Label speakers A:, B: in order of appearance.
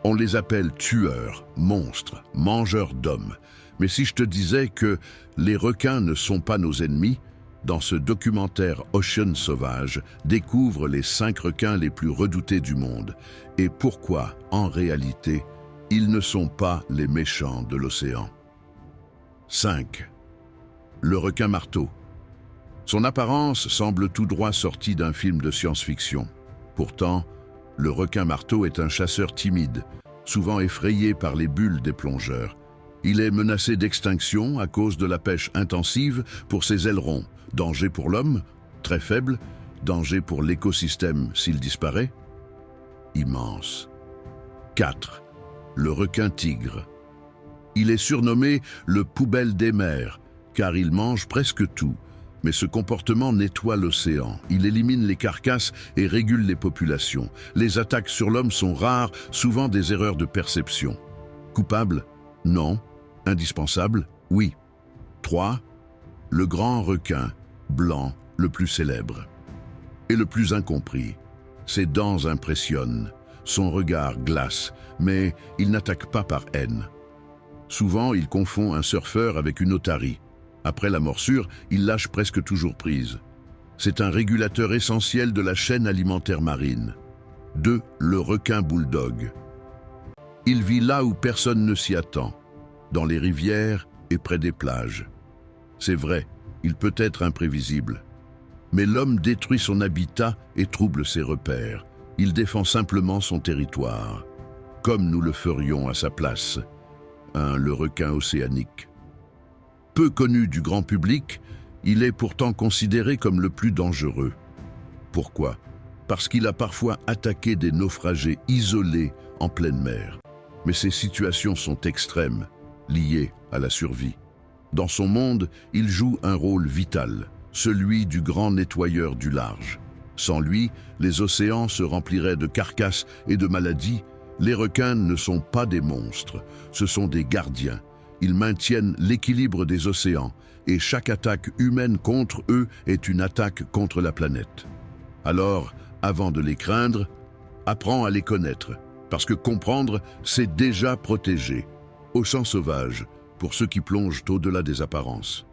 A: On les appelle tueurs, monstres, mangeurs d'hommes. Mais si je te disais que les requins ne sont pas nos ennemis, dans ce documentaire Ocean Sauvage, découvre les 5 requins les plus redoutés du monde et pourquoi, en réalité, ils ne sont pas les méchants de l'océan. 5. Le requin marteau. Son apparence semble tout droit sortie d'un film de science-fiction. Pourtant, le requin marteau est un chasseur timide, souvent effrayé par les bulles des plongeurs. Il est menacé d'extinction à cause de la pêche intensive pour ses ailerons. Danger pour l'homme, très faible. Danger pour l'écosystème s'il disparaît, immense. 4. Le requin tigre. Il est surnommé le poubelle des mers, car il mange presque tout. Mais ce comportement nettoie l'océan. Il élimine les carcasses et régule les populations. Les attaques sur l'homme sont rares, souvent des erreurs de perception. Coupable? Non. Indispensable? Oui. 3. Le grand requin, blanc, le plus célèbre. Et le plus incompris. Ses dents impressionnent, son regard glace, mais il n'attaque pas par haine. Souvent, il confond un surfeur avec une otarie. Après la morsure, il lâche presque toujours prise. C'est un régulateur essentiel de la chaîne alimentaire marine. 2. Le requin bulldog. Il vit là où personne ne s'y attend, dans les rivières et près des plages. C'est vrai, il peut être imprévisible. Mais l'homme détruit son habitat et trouble ses repères. Il défend simplement son territoire, comme nous le ferions à sa place. Le requin océanique. Peu connu du grand public, il est pourtant considéré comme le plus dangereux. Pourquoi? Parce qu'il a parfois attaqué des naufragés isolés en pleine mer. Mais ces situations sont extrêmes, liées à la survie. Dans son monde, il joue un rôle vital, celui du grand nettoyeur du large. Sans lui, les océans se rempliraient de carcasses et de maladies. Les requins ne sont pas des monstres, ce sont des gardiens. Ils maintiennent l'équilibre des océans et chaque attaque humaine contre eux est une attaque contre la planète. Alors, avant de les craindre, apprends à les connaître, parce que comprendre, c'est déjà protéger. Ocean Sauvage, pour ceux qui plongent au-delà des apparences.